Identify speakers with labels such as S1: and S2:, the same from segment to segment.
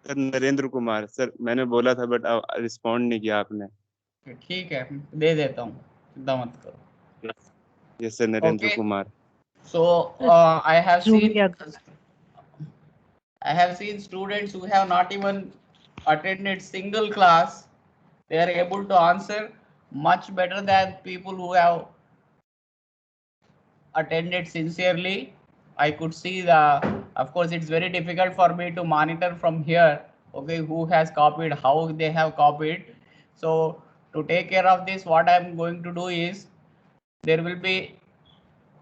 S1: Sir Narendra Kumar sir, मैंने बोला था बट रिस्पॉन्ड नहीं किया आपने।
S2: ठीक है, दे देता हूँ, चिंता मत करो।
S1: Yes sir, Narendra
S2: Okay,
S1: Kumar.
S2: so I have seen students who have not even attended single class. They are able to answer much better than people who have attended sincerely. I could see of course, it's very difficult for me to monitor from here, okay, who has copied, how they have copied. So to take care of this, what I'm going to do is, there will be,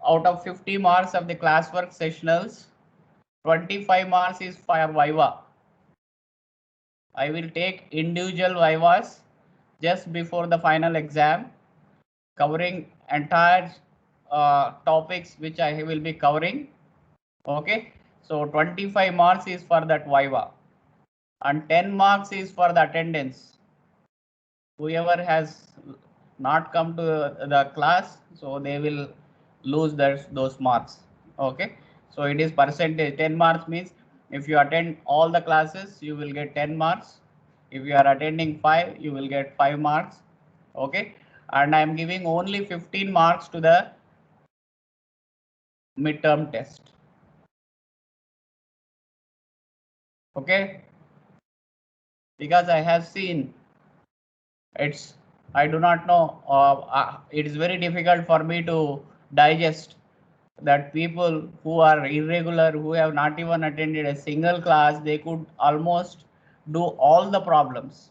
S2: out of 50 marks of the classwork sessionals, 25 marks is for Viva. I will take individual Vivas just before the final exam, covering entire topics which I will be covering. Okay, so 25 marks is for that Viva and 10 marks is for the attendance. Whoever has not come to the class, so they will lose those marks. Okay, so it is percentage. 10 marks means if you attend all the classes, you will get 10 marks. If you are attending 5, you will get 5 marks. Okay, and I am giving only 15 marks to the midterm test. Okay, because I have seen, I do not know, it is very difficult for me to digest that people who are irregular, who have not even attended a single class, they could almost do all the problems.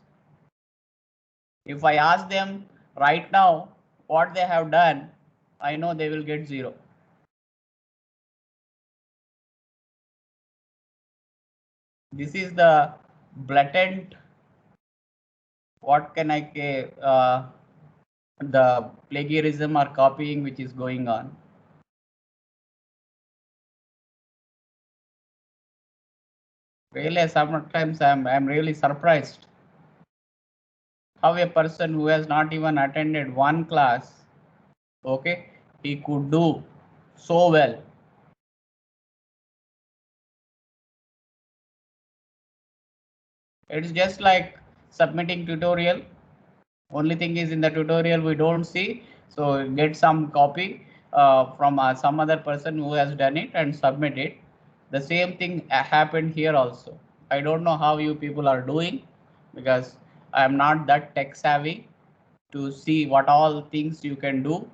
S2: If I ask them right now what they have done, I know they will get 0. This is the blatant, what can I say, the plagiarism or copying which is going on. Really, sometimes I'm really surprised how a person who has not even attended one class, okay, he could do so well. It's just like submitting tutorial. Only thing is, in the tutorial we don't see, so get some copy from some other person who has done it and submit it. The same thing happened here also. I don't know how you people are doing, because I am not that tech savvy to see what all things you can do.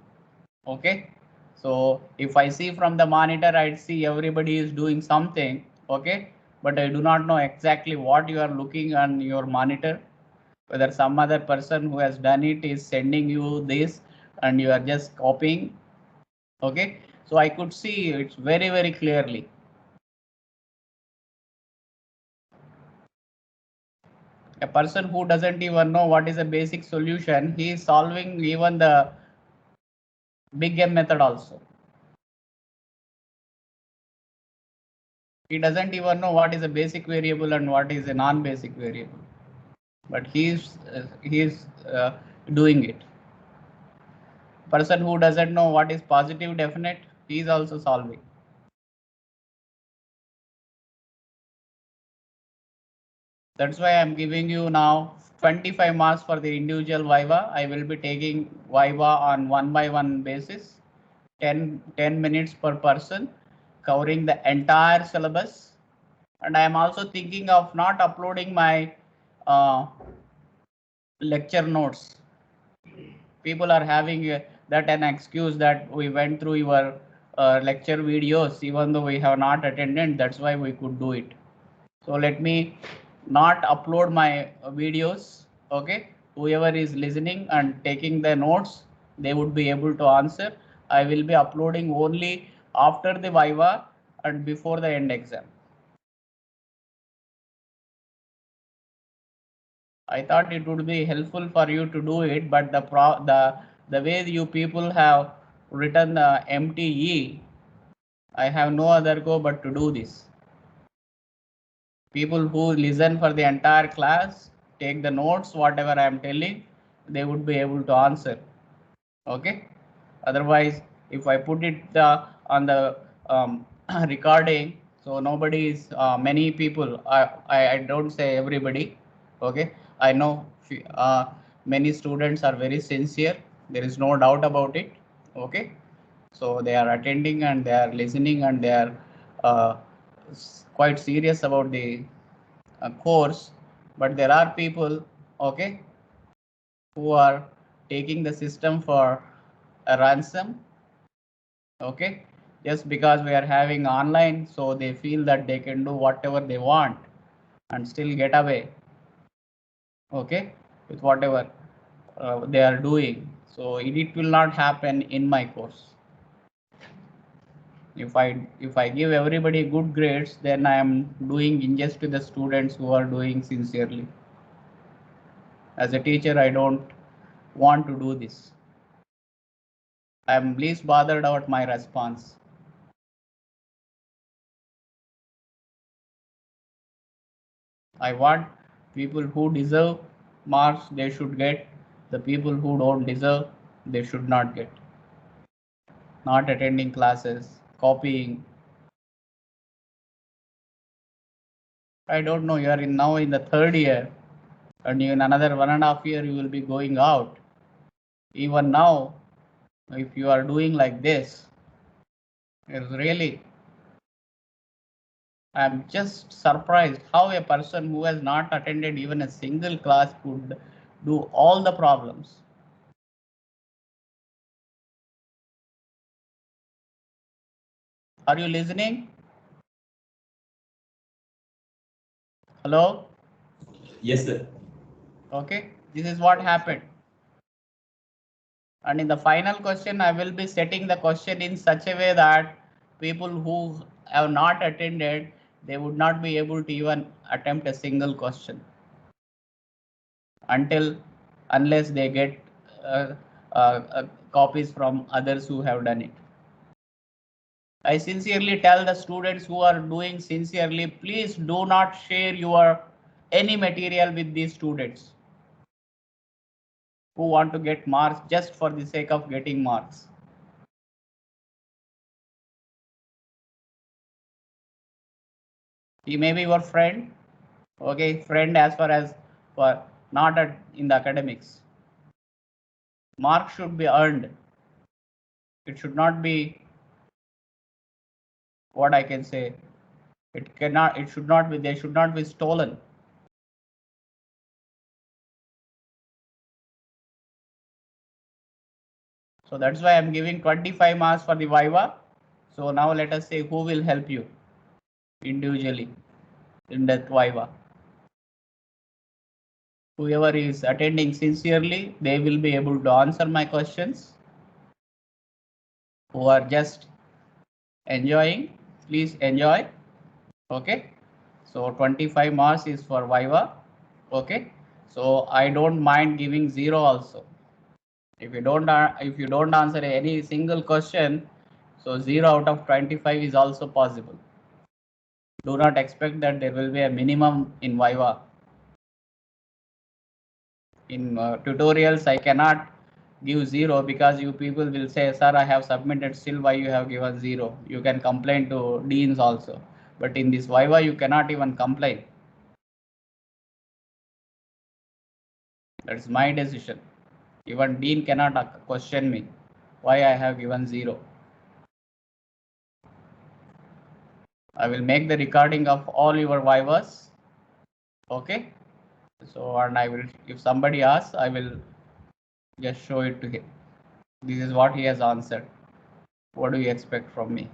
S2: Okay, so if I see from the monitor, I see everybody is doing something. Okay, but I do not know exactly what you are looking on your monitor, whether some other person who has done it is sending you this and you are just copying. Okay, so I could see it's very clearly. A person who doesn't even know what is a basic solution, he is solving even the big M method also. He doesn't even know what is a basic variable and what is a non-basic variable, but he is doing it. Person who doesn't know what is positive definite, he is also solving. That's why I'm giving you now 25 marks for the individual Viva. I will be taking Viva on 1-by-1 basis, 10 minutes per person, covering the entire syllabus. And I am also thinking of not uploading my lecture notes. People are having that an excuse that we went through your lecture videos even though we have not attended, that's why we could do it. So let me not upload my videos. Okay, whoever is listening and taking the notes, they would be able to answer. I will be uploading only after the Viva and before the end exam. I thought it would be helpful for you to do it, but the way you people have written the MTE, I have no other go but to do this. People who listen for the entire class, take the notes, whatever I am telling, they would be able to answer. Okay. Otherwise, if I put it on the recording, So nobody is, many people, I don't say everybody, okay. I know many students are very sincere. There is no doubt about it, okay. So they are attending and they are listening and they are uh, quite serious about the course. But there are people, okay, who are taking the system for a ransom, okay, just because we are having online, so they feel that they can do whatever they want and still get away, okay, with whatever they are doing. So it will not happen in my course. If I give everybody good grades, then I am doing injustice to the students who are doing sincerely. As a teacher, I don't want to do this. I am least bothered about my response. I want people who deserve marks, they should get. The people who don't deserve, they should not get. Not attending classes, copying. I don't know, you are now in the third year, and in another 1.5 years you will be going out. Even now, if you are doing like this, it's really, I'm just surprised how a person who has not attended even a single class could do all the problems. Are you listening? Hello?
S3: Yes, sir.
S2: Okay, this is what happened. And in the final question, I will be setting the question in such a way that people who have not attended, they would not be able to even attempt a single question unless they get copies from others who have done it. I sincerely tell the students who are doing sincerely, please do not share your any material with these students who want to get marks just for the sake of getting marks. He may be your friend, okay, friend as far as for not in the academics. Marks should be earned. It should not be, what I can say, it should not be, they should not be stolen. So that's why I'm giving 25 marks for the Viva. So now let us say who will help you individually in that Viva. Whoever is attending sincerely, they will be able to answer my questions. Who are just enjoying, please enjoy. Okay. So 25 marks is for Viva. Okay. So I don't mind giving 0 also. If you don't answer any single question, so 0 out of 25 is also possible. Do not expect that there will be a minimum in Viva. In tutorials, I cannot give 0 because you people will say, sir, I have submitted, still why you have given 0. You can complain to deans also. But in this Viva, you cannot even complain. That's my decision. Even dean cannot question me why I have given 0. I will make the recording of all your Vivas. Okay. So, and I will, if somebody asks, I will just show it to him. This is what he has answered. What do you expect from me?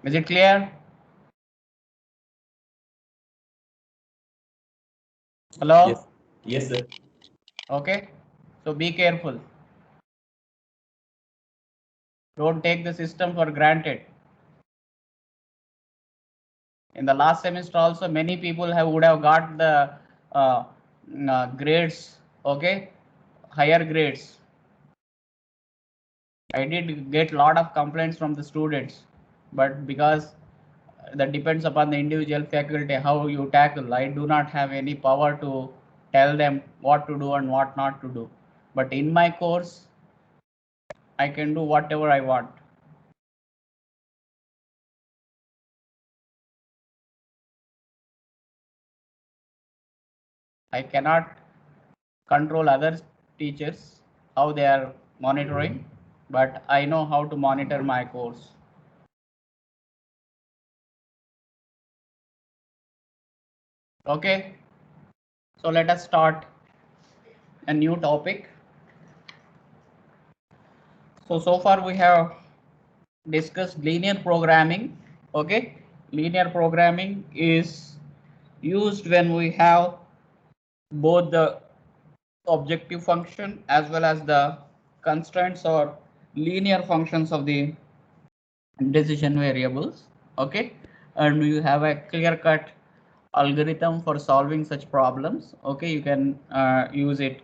S2: Is it clear? Hello?
S1: Yes.
S3: Yes, sir.
S2: Okay. So be careful. Don't take the system for granted. In the last semester also, many people would have got the grades, okay, higher grades. I did get a lot of complaints from the students, but because that depends upon the individual faculty how you tackle. I do not have any power to tell them what to do and what not to do. But in my course, I can do whatever I want. I cannot control other teachers, how they are monitoring, but I know how to monitor my course. Okay, so let us start a new topic. So far we have discussed linear programming. Okay, linear programming is used when we have both the objective function as well as the constraints or linear functions of the decision variables. Okay, and you have a clear-cut algorithm for solving such problems. Okay, you can use it,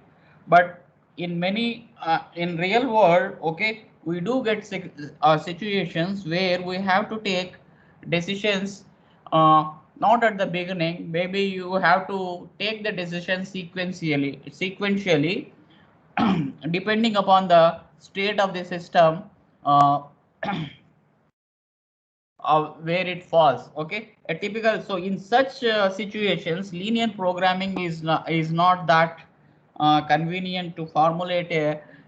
S2: but in many in real world, okay, we do get situations where we have to take decisions not at the beginning. Maybe you have to take the decision sequentially depending upon the state of the system uh, where it falls. Okay, a typical, so in such situations linear programming is not that convenient to formulate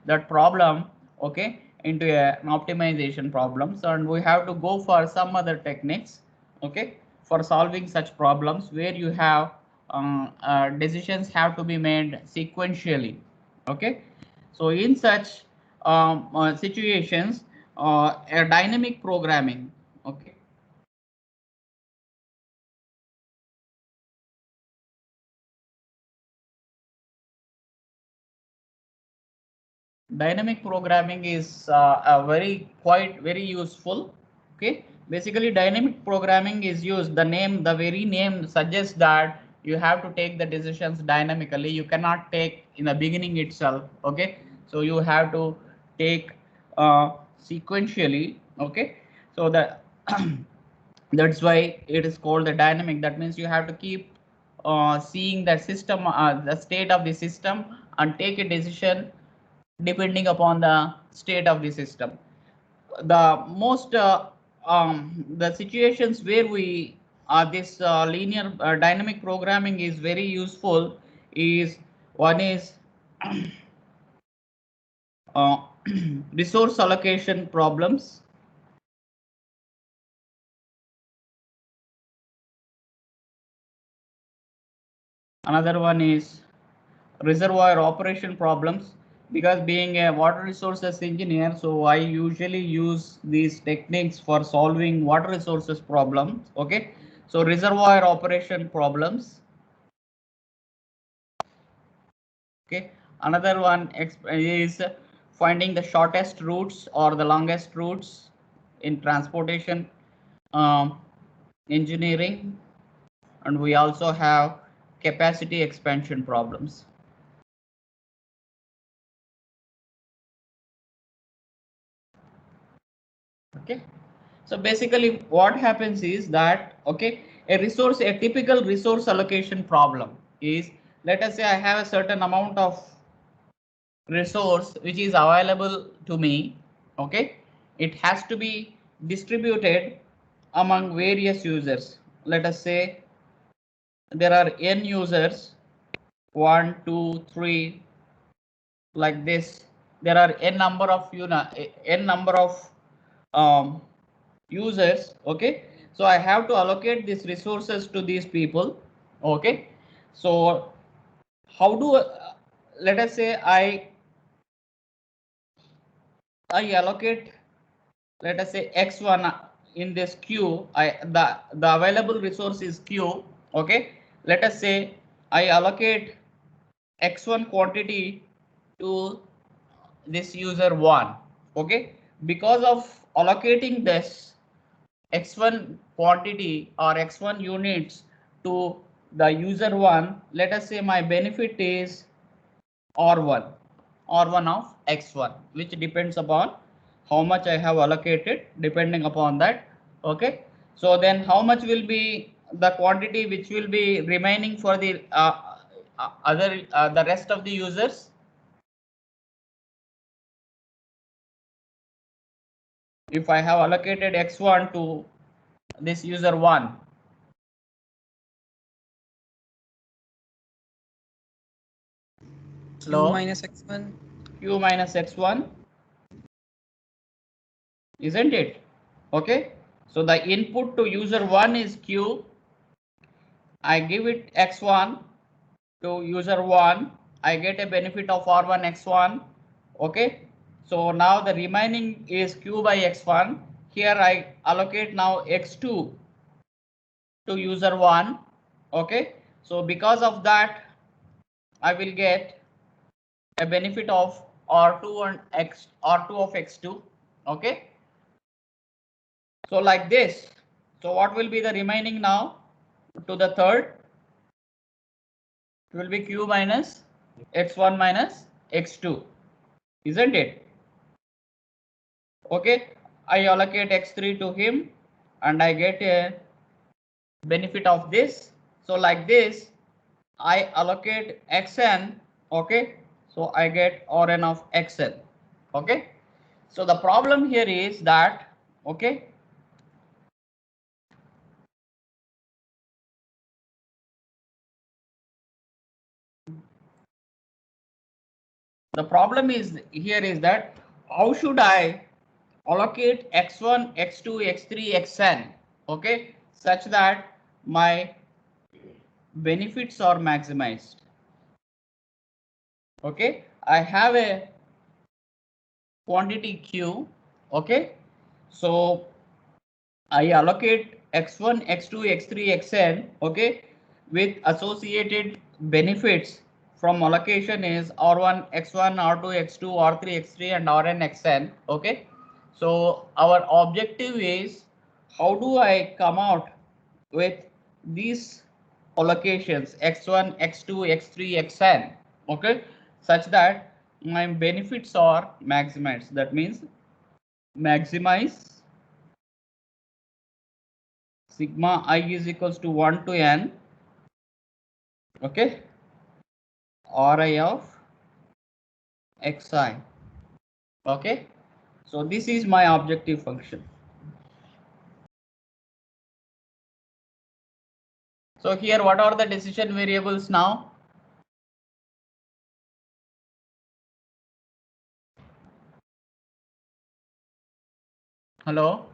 S2: that problem, okay, into an optimization problems, and we have to go for some other techniques, okay, for solving such problems where you have decisions have to be made sequentially. Okay, so in such situations a dynamic programming, okay, dynamic programming is a very useful. Okay, basically dynamic programming is used, the very name suggests that you have to take the decisions dynamically. You cannot take in the beginning itself. Okay, so you have to take sequentially. Okay, so that that's why it is called the dynamic. That means you have to keep seeing the system, the state of the system, and take a decision depending upon the state of the system. The most the situations where we this linear dynamic programming is very useful is one is uh, resource allocation problems. Another one is reservoir operation problems. Because being a water resources engineer, so I usually use these techniques for solving water resources problems. Okay, so reservoir operation problems. Okay, another one is finding the shortest routes or the longest routes in transportation engineering, and we also have capacity expansion problems. Okay, so basically what happens is that, okay, a typical resource allocation problem is, let us say I have a certain amount of resource which is available to me. Okay, it has to be distributed among various users. Let us say there are n users, 1 2 3, like this. There are n number of um, users. Okay, so I have to allocate these resources to these people. Okay, so how do let us say I allocate, let us say x1 in this queue. The available resource is q. Okay, let us say I allocate x1 quantity to this user 1. Okay, because of allocating this x1 quantity or x1 units to the user 1, let us say my benefit is r1 of x1, which depends upon how much I have allocated depending upon that. Okay, so then how much will be the quantity which will be remaining for the the rest of the users? If I have allocated x1 to this user 1, Hello?
S4: minus x1.
S2: Q minus x1, isn't it? Okay, so the input to user 1 is Q. I give it x1 to user 1. I get a benefit of R1 x1. Okay, so now the remaining is Q by x1. Here I allocate now x2 to user 1. Okay, so because of that I will get a benefit of R2 and R2 of x2. Okay, so like this. So what will be the remaining now to the third? It will be Q minus x1 minus x2, isn't it? Okay, I allocate x3 to him and I get a benefit of this. So like this, I allocate xn. Okay, so I get Rn of xn. Okay, so the problem here is that, okay, the problem is here is that how should I allocate x1, x2, x3, xn, okay, such that my benefits are maximized. Okay, I have a quantity q. Okay, so I allocate x1, x2, x3, xn. Okay, with associated benefits from allocation is R1, x1, R2, x2, R3, x3 and Rn, xn. Okay, so our objective is how do I come out with these allocations x1, x2, x3, xn. Okay, such that my benefits are maximized. That means maximize sigma I is equals to 1 to n. Okay, Ri of xi. Okay, so this is my objective function. So here what are the decision variables now? Hello?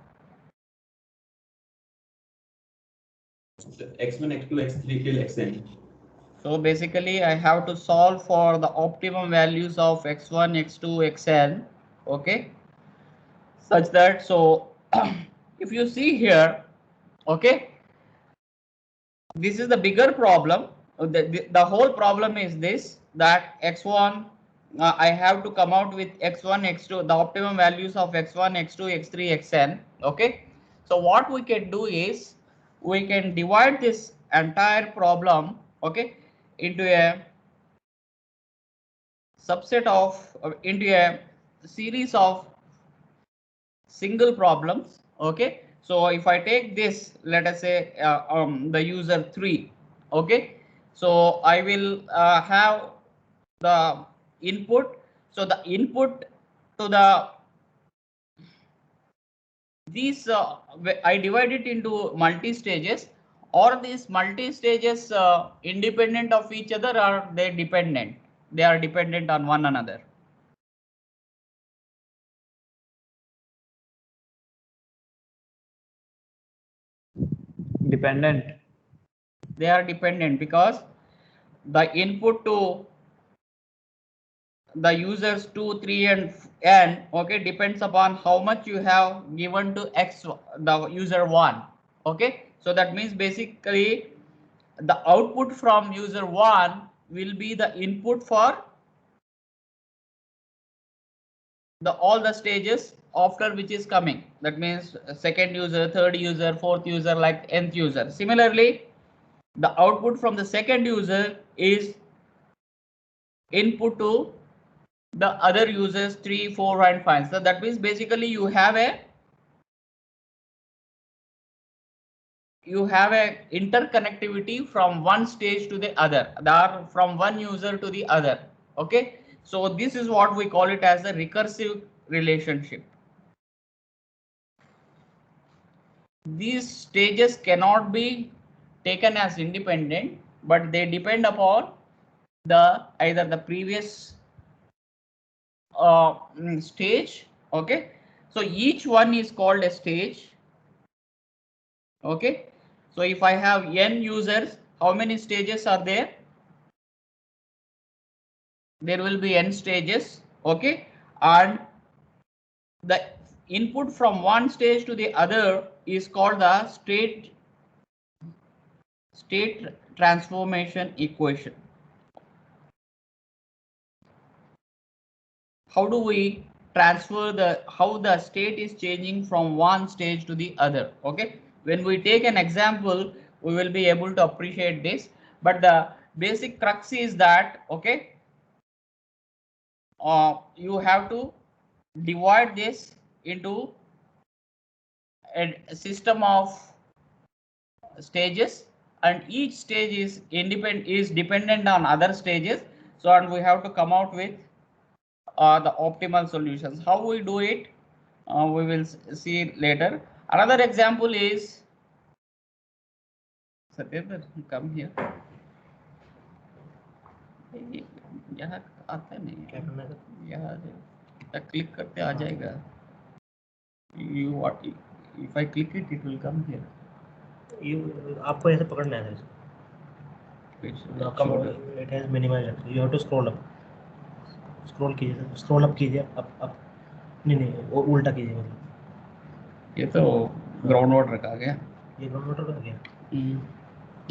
S3: x1, x2, x3 till xn.
S2: So basically I have to solve for the optimum values of x1, x2, xn. Okay, such that, so if you see here, okay, this is the bigger problem. The whole problem is this, that x1, I have to come out with x1, x2, the optimum values of x1, x2, x3, xn. Okay, so what we can do is we can divide this entire problem, okay, into a subset of into a series of single problems. Okay, so if I take this, let us say the user 3. Okay, so I will have the input. So the input to the these I divide it into multi stages. Or these multi stages independent of each other, or they dependent? They are dependent on one another.
S4: Dependent.
S2: They are dependent because the input to the users 2, 3 and n, okay, depends upon how much you have given to x, the user 1. Okay, so that means basically the output from user 1 will be the input for the all the stages after which is coming. That means second user, third user, fourth user, like nth user. Similarly, the output from the second user is input to the other users 3, 4 and 5. So that means basically you have a interconnectivity from one stage to the other, or from one user to the other. Okay, so this is what we call it as a recursive relationship. These stages cannot be taken as independent, but they depend upon the either the previous stage. Okay, so each one is called a stage. Okay, so if I have n users, how many stages are there? There will be n stages. Okay, and the input from one stage to the other is called the state transformation equation. How do we transfer how the state is changing from one stage to the other? Okay, when we take an example, we will be able to appreciate this, but the basic crux is that, okay, you have to divide this into a system of stages, and each stage is dependent on other stages. So, and we have to come out with the optimal solutions. How we do it, we will see later. Another example is, Satyendra, come here. यहाँ आता नहीं है, यहाँ click करते आ जाएगा. You what? If I click it, it will come here.
S4: आपको ऐसे पकड़ना है इसको. It has minimized. You have to scroll up. Scroll कीजिए, scroll up कीजिए, up. नहीं वो उल्टा कीजिए मतलब.
S2: ये तो ग्राउंड वाटर का गया.
S4: ये ग्राउंड वाटर का गया.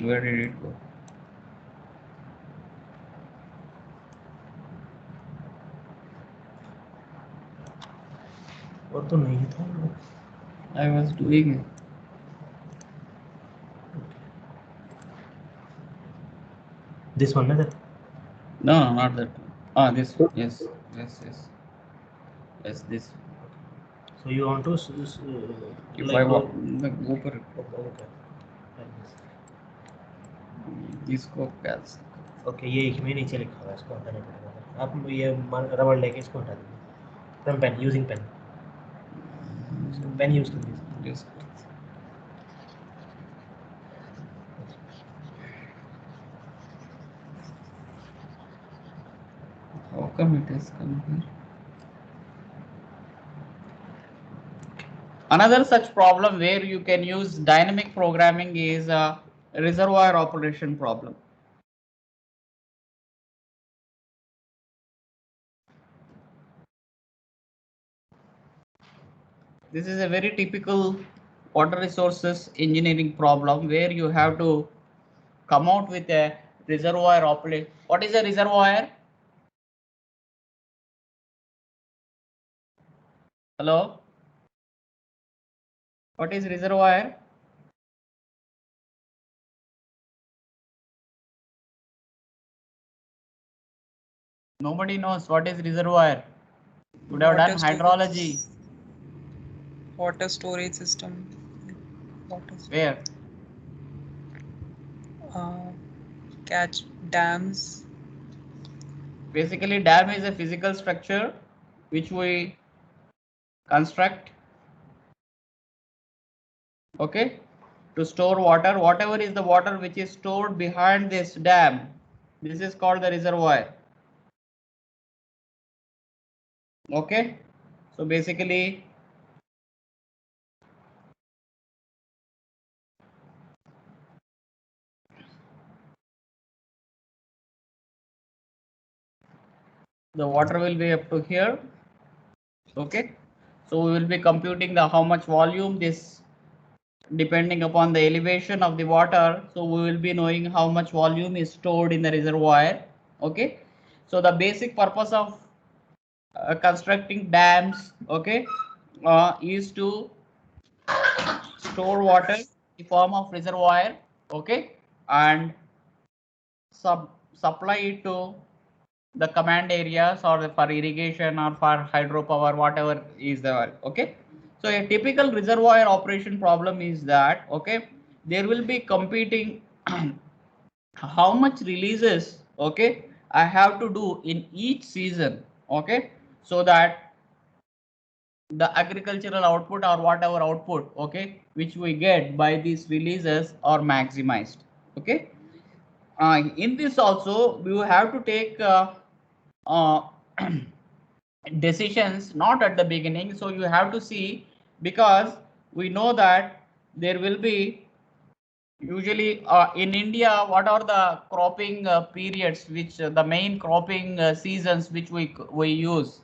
S2: Where did it go?
S4: वो तो नहीं था.
S2: I was doing it.
S4: This one, ना?
S2: No, not that one. Ah, this one. Yes. This.
S4: So you want to
S2: If
S4: like
S2: I want the ऊपर
S4: okay.
S2: इसको कैसे?
S4: ओके, ये एक में नीचे लिखा हुआ है, इसको हटाना पड़ेगा. आप ये रबड़ लेके इसको हटा दीजिए. From pen, using pen. Pen use कर दीजिए.
S2: Yes. How come it has come here? Another such problem where you can use dynamic programming is a reservoir operation problem. This is a very typical water resources engineering problem where you have to come out with a reservoir operation. What is a reservoir? Hello? What is reservoir? Nobody knows what is reservoir. Would have done hydrology.
S5: Water storage system.
S2: Where?
S5: Catch dams.
S2: Basically, dam is a physical structure which we construct, okay, to store water. Whatever is the water which is stored behind this dam, this is called the reservoir. Okay, so basically the water will be up to here. Okay, so we will be computing the how much volume this depending upon the elevation of the water. So we will be knowing how much volume is stored in the reservoir. Okay, so the basic purpose of constructing dams, okay, is to store water in the form of reservoir, okay, and supply it to the command areas or for irrigation or for hydropower, whatever is there. Okay, so a typical reservoir operation problem is that, okay, there will be competing how much releases, okay, I have to do in each season, okay, so that the agricultural output or whatever output, okay, which we get by these releases are maximized. Okay, In this also you have to take decisions not at the beginning. So you have to see, because we know that there will be usually in India, what are the cropping periods, which the main cropping seasons which we use,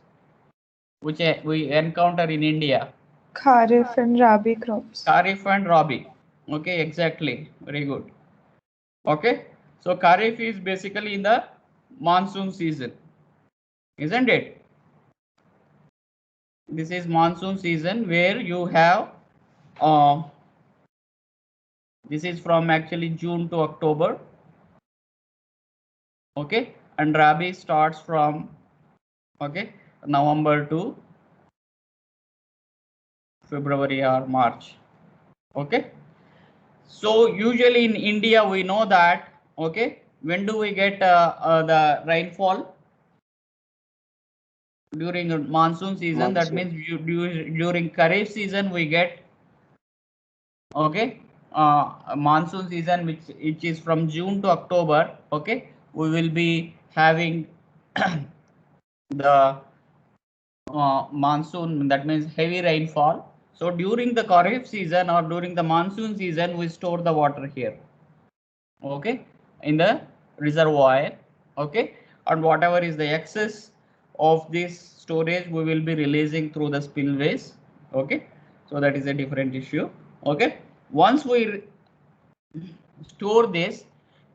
S2: which we encounter in India?
S6: Kharif and Rabi crops.
S2: Kharif and Rabi. Okay, exactly. Very good. Okay, so Kharif is basically in the monsoon season, isn't it? This is monsoon season where you have this is from actually June to October. Okay, and Rabi starts from November to February or March. Okay, so usually in India we know that. Okay, when do we get the rainfall? During monsoon season. That means during Kharif season we get monsoon season, which is from June to October. Okay, we will be having the monsoon, that means heavy rainfall. So during the Kharif season or during the monsoon season, we store the water here, okay, in the reservoir. Okay, and whatever is the excess of this storage, we will be releasing through the spillways. Okay, so that is a different issue. Okay, once we store this,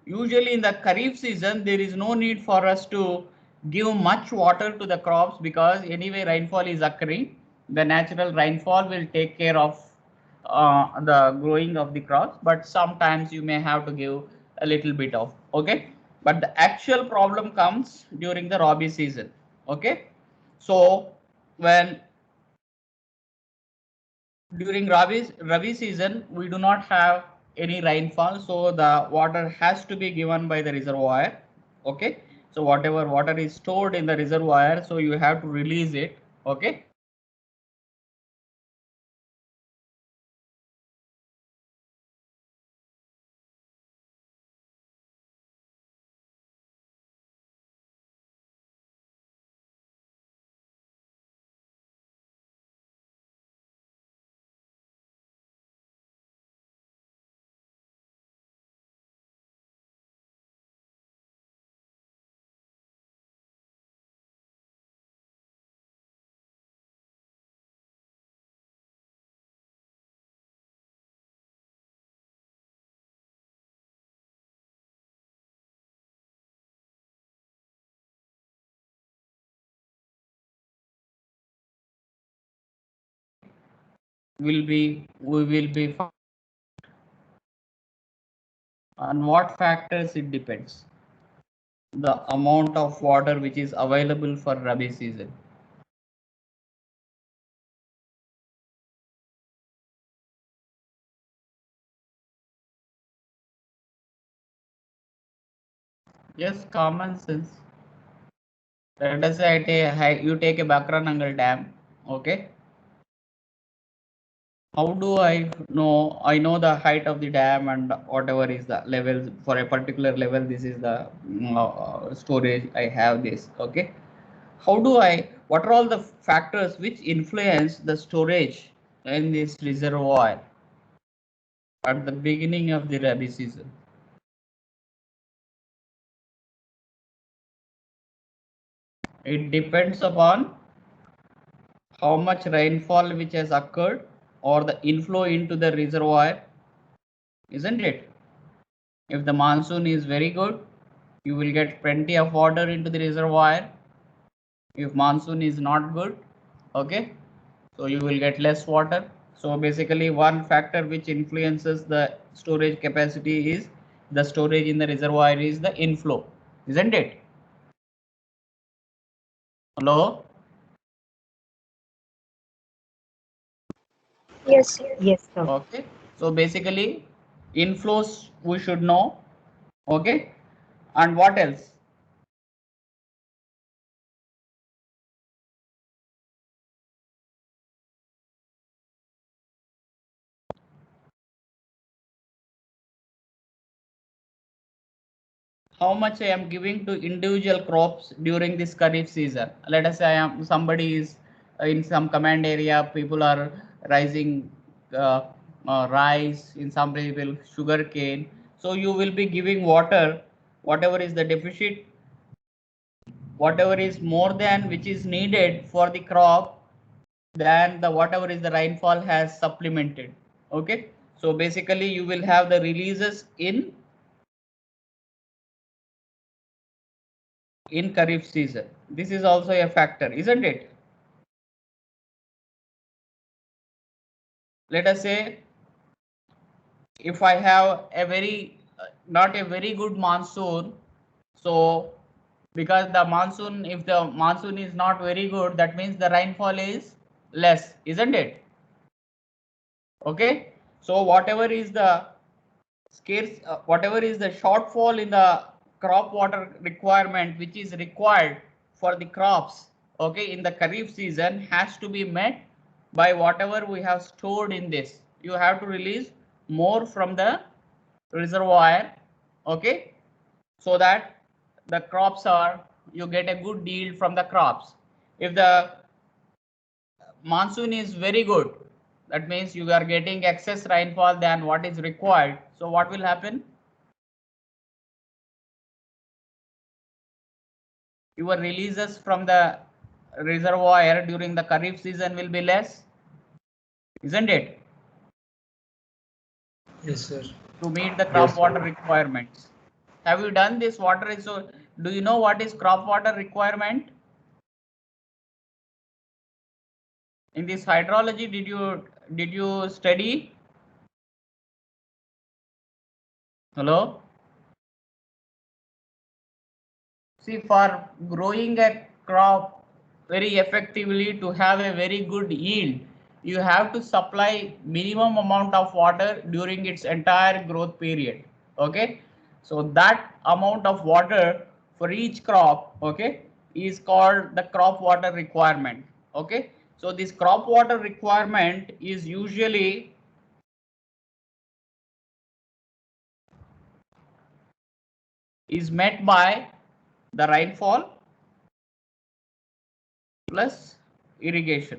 S2: usually in the Kharif season, there is no need for us to give much water to the crops, because anyway rainfall is occurring. The natural rainfall will take care of the growing of the crops, but sometimes you may have to give a little bit of. Okay, but the actual problem comes during the Rabi season. Okay, so when during Rabi season we do not have any rainfall, so the water has to be given by the reservoir. Okay, so whatever water is stored in the reservoir, so you have to release it. Okay, we will be on what factors it depends. The amount of water which is available for Rabi season. Yes, common sense. Let us say you take a Bakranangal Dam. Okay, how do I know? I know the height of the dam and whatever is the level for a particular level. This is the storage. I have this. Okay, how do I? What are all the factors which influence the storage in this reservoir at the beginning of the Rabi season? It depends upon how much rainfall which has occurred or the inflow into the reservoir, isn't it? If the monsoon is very good, you will get plenty of water into the reservoir. If monsoon is not good, okay, so you will get less water. So basically one factor which influences the storage capacity is the storage in the reservoir is the inflow, isn't it? Hello?
S6: Yes.
S7: Yes, sir.
S2: Okay, so basically inflows we should know. Okay, and what else? how much I am giving to individual crops during this Kharif season. Let us say somebody is in some command area, people are rising rice, in some people sugar cane. So you will be giving water, whatever is the deficit, whatever is more than which is needed for the crop, than the whatever is the rainfall has supplemented. Okay, so basically you will have the releases in Kharif season. This is also a factor, isn't it? Let us say if I have a very not a very good monsoon, so because the monsoon, if the monsoon is not very good, that means the rainfall is less, isn't it? Okay, so whatever is the scarce, whatever is the shortfall in the crop water requirement which is required for the crops, okay, in the Kharif season has to be met by whatever we have stored in this. You have to release more from the reservoir, okay, so that the crops are, you get a good yield from the crops. If the monsoon is very good, that means you are getting excess rainfall than what is required. So what will happen? Your releases from the reservoir during the Kharif season will be less, isn't it?
S7: Yes, sir.
S2: To meet the crop water requirements. Have you done this water? So do you know what is crop water requirement? In this hydrology, did you study? Hello? See, for growing a crop very effectively, to have a very good yield, you have to supply minimum amount of water during its entire growth period. Okay, so that amount of water for each crop, okay, is called the crop water requirement. Okay, so this crop water requirement is usually met by the rainfall plus irrigation.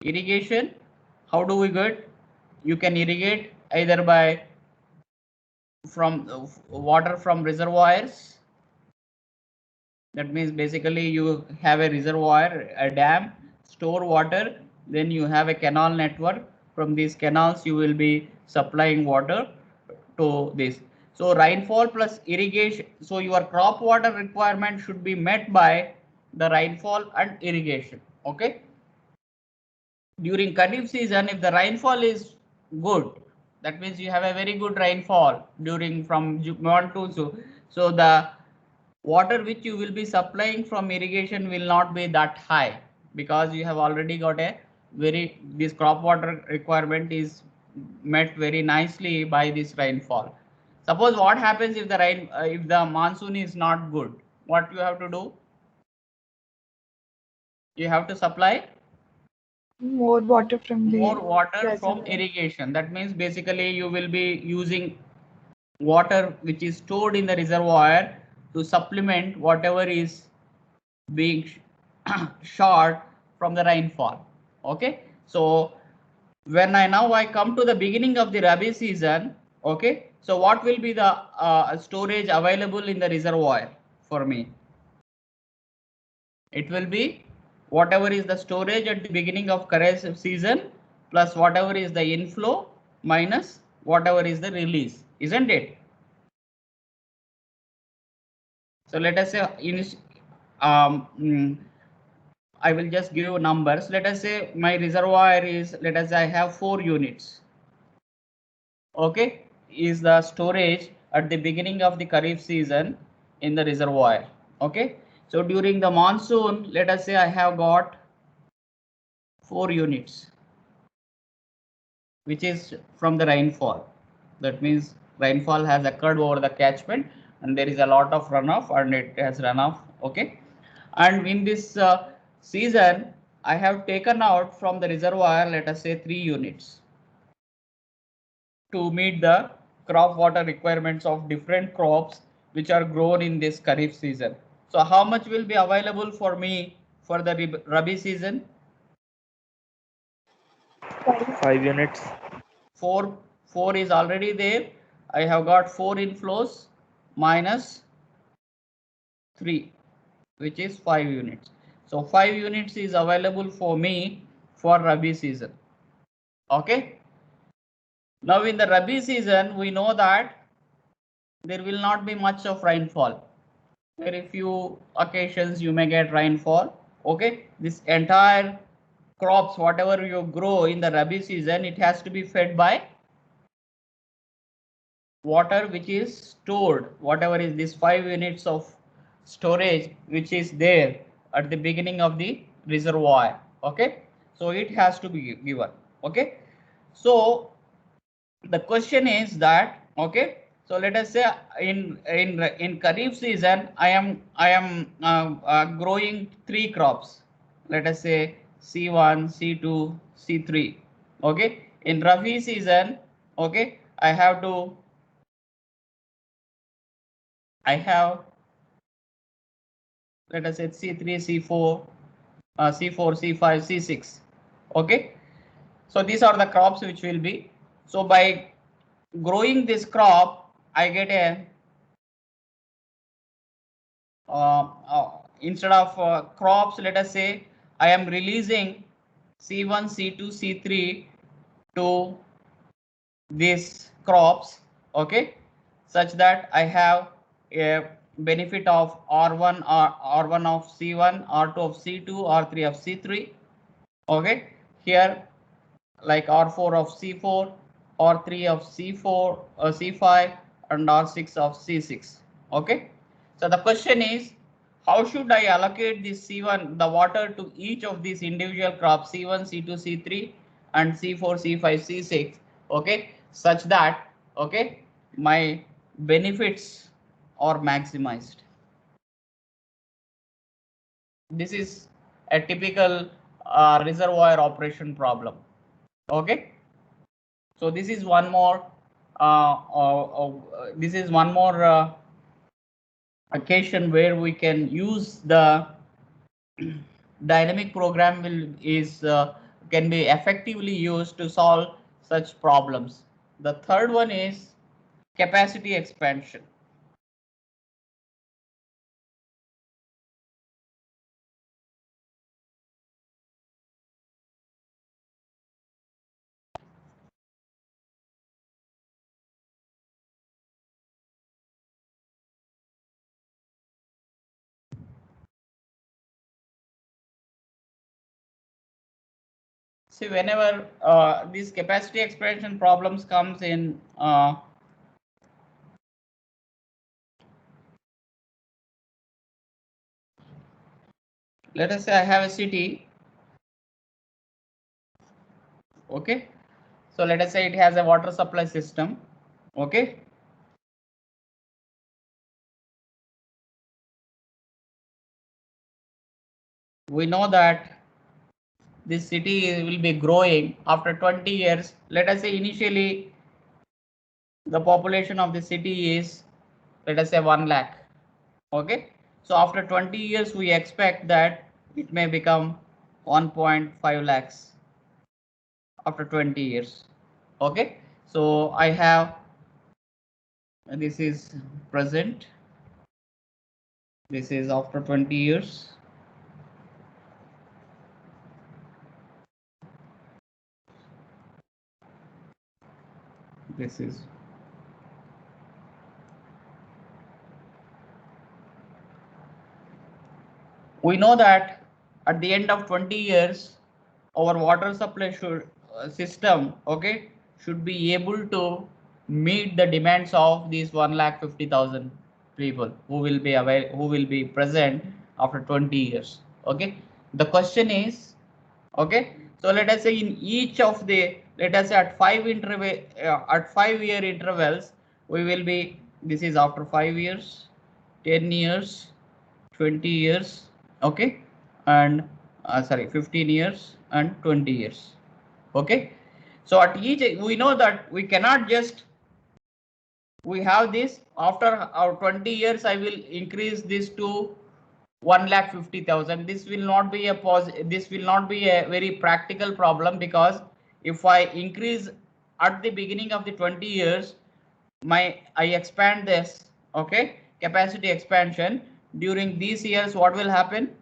S2: Irrigation, how do we get? You can irrigate either by water from reservoirs. That means basically you have a reservoir, a dam, store water, then you have a canal network. From these canals you will be supplying water to this. So rainfall plus irrigation, so your crop water requirement should be met by the rainfall and irrigation. Okay, during Kharif season, if the rainfall is good, that means you have a very good rainfall during from monsoon to, so the water which you will be supplying from irrigation will not be that high, because you have already got a very, this crop water requirement is met very nicely by this rainfall. Suppose what happens if the if the monsoon is not good, what you have to do? You have to supply
S6: More water from the
S2: more water from
S6: reservoir.
S2: irrigation. That means basically you will be using water which is stored in the reservoir to supplement whatever is being short from the rainfall. Okay, so when I come to the beginning of the Rabi season, okay, so what will be the storage available in the reservoir for me? It will be whatever is the storage at the beginning of Kharif season plus whatever is the inflow minus whatever is the release, isn't it? So let us say I will just give you numbers. Let us say my reservoir is, let us say I have 4 units. Okay, is the storage at the beginning of the Kharif season in the reservoir. Okay, so during the monsoon, let us say I have got 4 units, which is from the rainfall. That means rainfall has occurred over the catchment and there is a lot of runoff and it has runoff. Okay, and in this season, I have taken out from the reservoir, let us say 3 units to meet the crop water requirements of different crops which are grown in this Kharif season. So how much will be available for me for the Rabi season?
S7: 5 units.
S2: 4 is already there. I have got 4 inflows minus 3, which is 5 units. So 5 units is available for me for Rabi season. Okay. Now in the Rabi season, we know that there will not be much of rainfall. Very few occasions you may get rainfall. Okay. This entire crops, whatever you grow in the Rabi season, it has to be fed by water which is stored, whatever is this 5 units of storage which is there at the beginning of the reservoir. Okay, so it has to be given. Okay, so the question is that, okay, so let us say in Kharif season I am growing 3 crops. Let us say C1, C2, C3. Okay, in Rabi season, okay, I have, let us say C3, C4, C4, C5, C6. Okay, so these are the crops which will be. So by growing this crop, I get a instead of crops, let us say I am releasing C1, C2, C3 to these crops. Okay, such that I have a benefit of R1 or R1 of C1, R2 of C2, R3 of C3. Okay, here like R4 of C4, R3 of C4, C5, and R6 of C6. Okay, so the question is, how should I allocate this C1, the water, to each of these individual crops C1, C2, C3, and C4, C5, C6. Okay, such that, okay, my benefits are maximized. This is a typical reservoir operation problem. Okay, so this is one more occasion where we can use the dynamic program can be effectively used to solve such problems. The third one is capacity expansion. See, whenever these capacity expansion problems comes in, let us say I have a city. Okay, so let us say it has a water supply system. Okay, we know that this city will be growing after 20 years. Let us say initially the population of the city is, let us say, 1 lakh. Okay, so after 20 years we expect that it may become 1.5 lakhs after 20 years. Okay, so I have, this is present, this is after 20 years. This is, we know that at the end of 20 years our water supply system, okay, should be able to meet the demands of these 1,50,000 people who will be present after 20 years. Okay, the question is, okay, so let us say in each of the, let us say at 5-year intervals, we will be, this is after 5 years, 10 years, 20 years, okay, and 15 years and 20 years. Okay, so at each, we know that we cannot just we have this. After our 20 years, I will increase this to 1,50,000. This will not be a this will not be a very practical problem, because if I increase at the beginning of the 20 years, I expand this, okay, capacity expansion during these years, what will happen?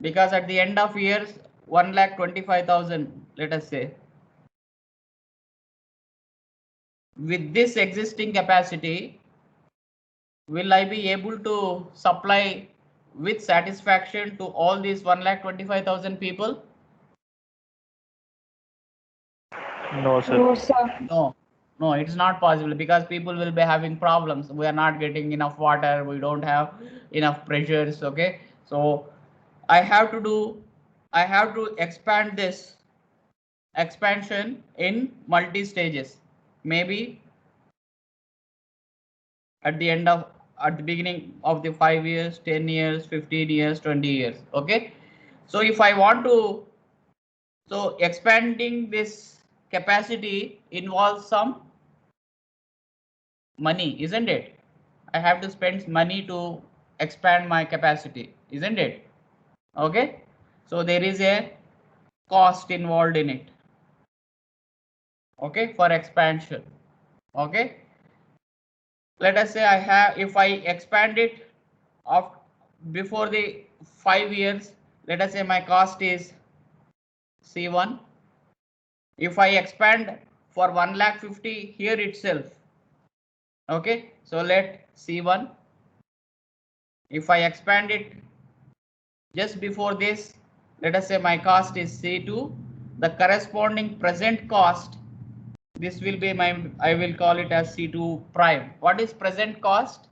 S2: Because at the end of years, 1,25,000, let us say, with this existing capacity, will I be able to supply with satisfaction to all these 1,25,000 people?
S7: No, sir.
S6: No, sir.
S2: No, it's not possible, because people will be having problems. We are not getting enough water. We don't have enough pressures. Okay, so I have to expand this expansion in multi stages. Maybe at the beginning of the 5 years, 10 years, 15 years, 20 years. Okay, so if I want to, so expanding this capacity involves some money, isn't it? I have to spend money to expand my capacity, isn't it? Okay, so there is a cost involved in it, okay, for expansion. Okay, let us say if I expand it of before the 5 years, let us say my cost is C1. If I expand for 1,50,000 here itself, okay, so let C1. If I expand it just before this, let us say my cost is C2, the corresponding present cost, this will be I will call it as C2 prime. What is present cost?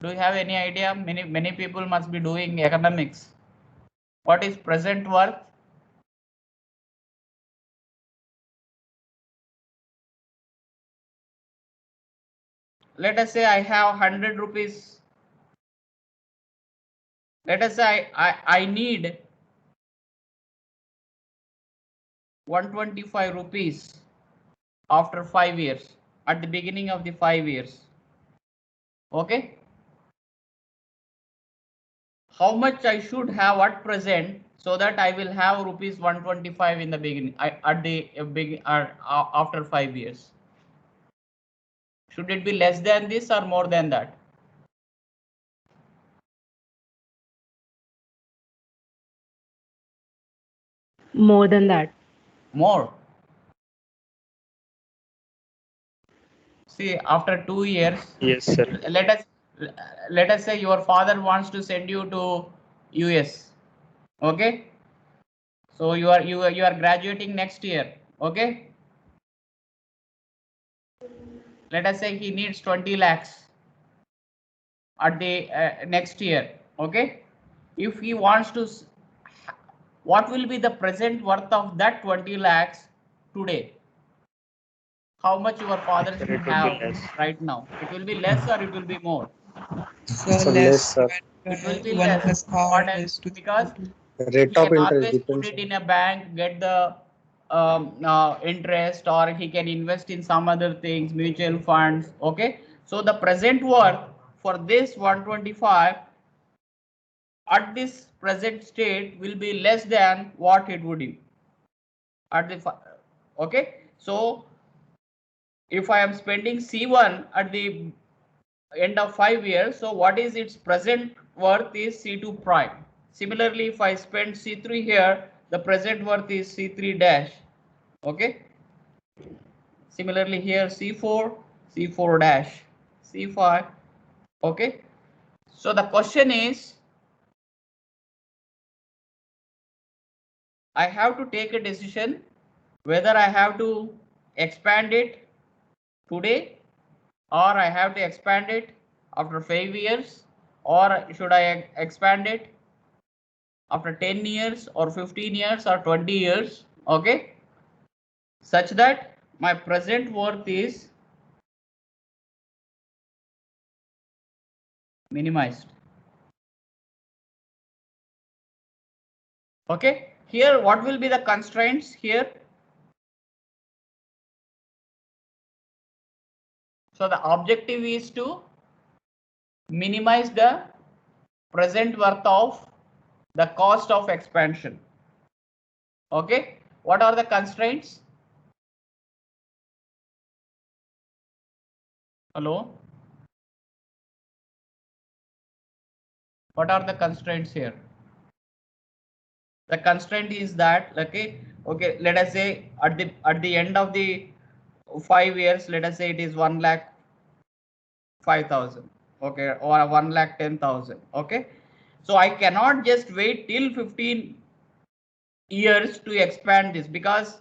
S2: Do you have any idea? Many people must be doing economics. What is present worth? Let us say I have 100 rupees. Let us say I need 125 rupees after 5 years, at the beginning of the 5 years. Okay, how much I should have at present, so that I will have rupees 125 in the beginning, at the after 5 years? Should it be less than this or more than that?
S8: More than that.
S2: More. See, after 2 years,
S7: Yes, sir.
S2: let us say your father wants to send you to US. Okay, so you are graduating next year. Okay, let us say he needs 20 lakhs at the next year. Okay, if he wants to, what will be the present worth of that 20 lakhs today? How much your father
S7: Sir,
S2: should
S7: it will be
S2: have
S7: less.
S2: right now? It will be less or it will be more?
S5: So
S9: So less,
S5: less
S9: sir.
S2: It will be
S5: 1
S2: less.
S5: plus R
S2: What else?
S5: is to the
S2: Because
S9: Rate
S2: he
S9: of
S2: can
S9: interest
S2: always put
S9: depends.
S2: it in a bank, get the interest, or he can invest in some other things, mutual funds. Okay, so the present worth for this 125 at this present state will be less than what it would be at the okay. So if I am spending C1 at the end of 5 years, so what is its present worth is C2 prime. Similarly, if I spend C3 here, the present worth is C3 dash. Okay, similarly here C4, C4 dash, C5. Okay, so the question is, I have to take a decision whether I have to expand it today, or I have to expand it after 5 years, or should I expand it after 10 years or 15 years or 20 years. Okay, such that my present worth is minimized. Okay, here what will be the constraints here? So the objective is to minimize the present worth of the cost of expansion. Okay, what are the constraints? Hello? What are the constraints here? The constraint is that, okay, let us say at the end of the 5 years, let us say it is 1,05,000, okay, or 1,10,000, okay. So I cannot just wait till 15 years to expand this, because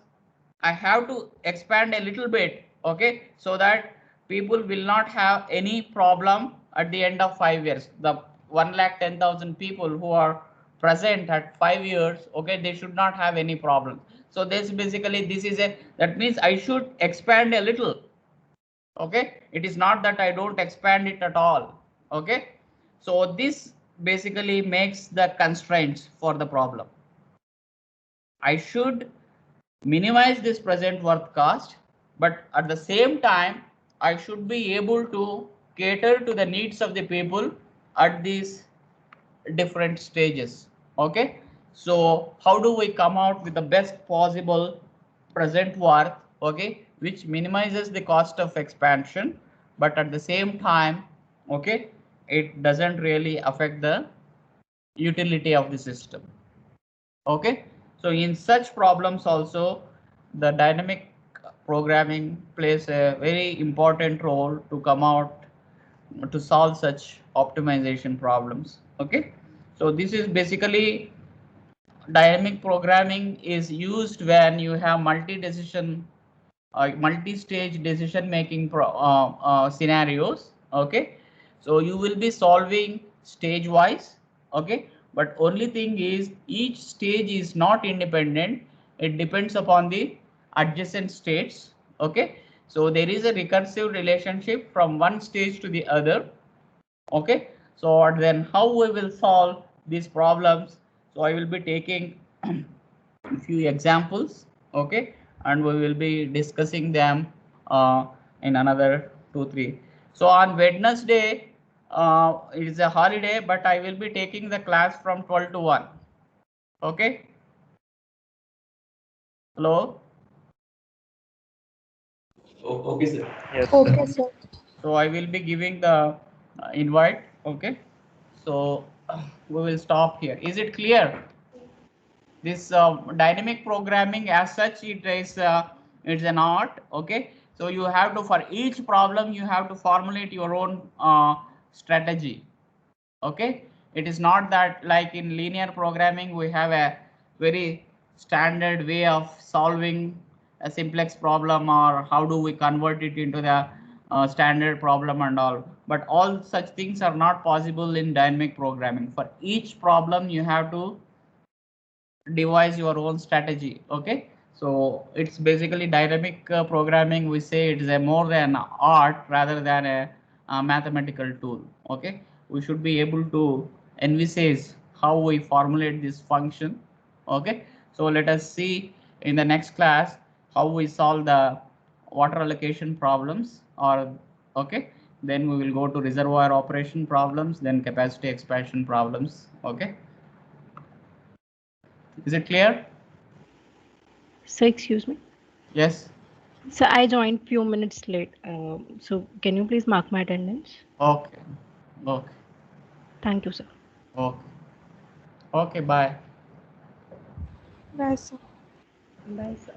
S2: I have to expand a little bit, okay, so that people will not have any problem at the end of 5 years. The 1,10,000 people who are present at 5 years, okay, they should not have any problem. So this basically, that means I should expand a little. Okay, it is not that I don't expand it at all. Okay, so this basically makes the constraints for the problem. I should minimize this present worth cost, but at the same time, I should be able to cater to the needs of the people at these different stages. Okay, so how do we come out with the best possible present worth, okay, which minimizes the cost of expansion, but at the same time, okay, it doesn't really affect the utility of the system. Okay, so in such problems also, the dynamic programming plays a very important role to come out to solve such optimization problems. Okay, so this is basically dynamic programming is used when you have multi-stage decision making scenarios. Okay, so you will be solving stage wise. Okay, but only thing is each stage is not independent. It depends upon the adjacent states. Okay, so there is a recursive relationship from one stage to the other. Okay, so then how we will solve these problems? So I will be taking a few examples, okay, and we will be discussing them in another 2-3. So on Wednesday, it is a holiday, but I will be taking the class from 12 to 1. Okay. Hello.
S3: Okay, sir.
S7: Yes,
S6: Okay,
S7: sir.
S6: sir.
S2: So I will be giving the invite. Okay. So we will stop here. Is it clear? This dynamic programming as such, it's an art. Okay, so you have to, for each problem you have to formulate your own strategy. Okay, it is not that like in linear programming we have a very standard way of solving a simplex problem, or how do we convert it into the standard problem and all, but all such things are not possible in dynamic programming. For each problem you have to devise your own strategy. Okay, so it's basically dynamic programming. We say it is a more than art rather than a mathematical tool. Okay, we should be able to envisage how we formulate this function. Okay, so let us see in the next class how we solve the water allocation problems, or okay, then we will go to reservoir operation problems, then capacity expansion problems. Okay, is it clear?
S8: So excuse me.
S2: Yes.
S8: So I joined few minutes late. So can you please mark my attendance?
S2: Okay. Okay.
S8: Thank you, sir.
S2: Okay. Okay. Bye.
S6: Bye, sir.
S8: Bye, sir.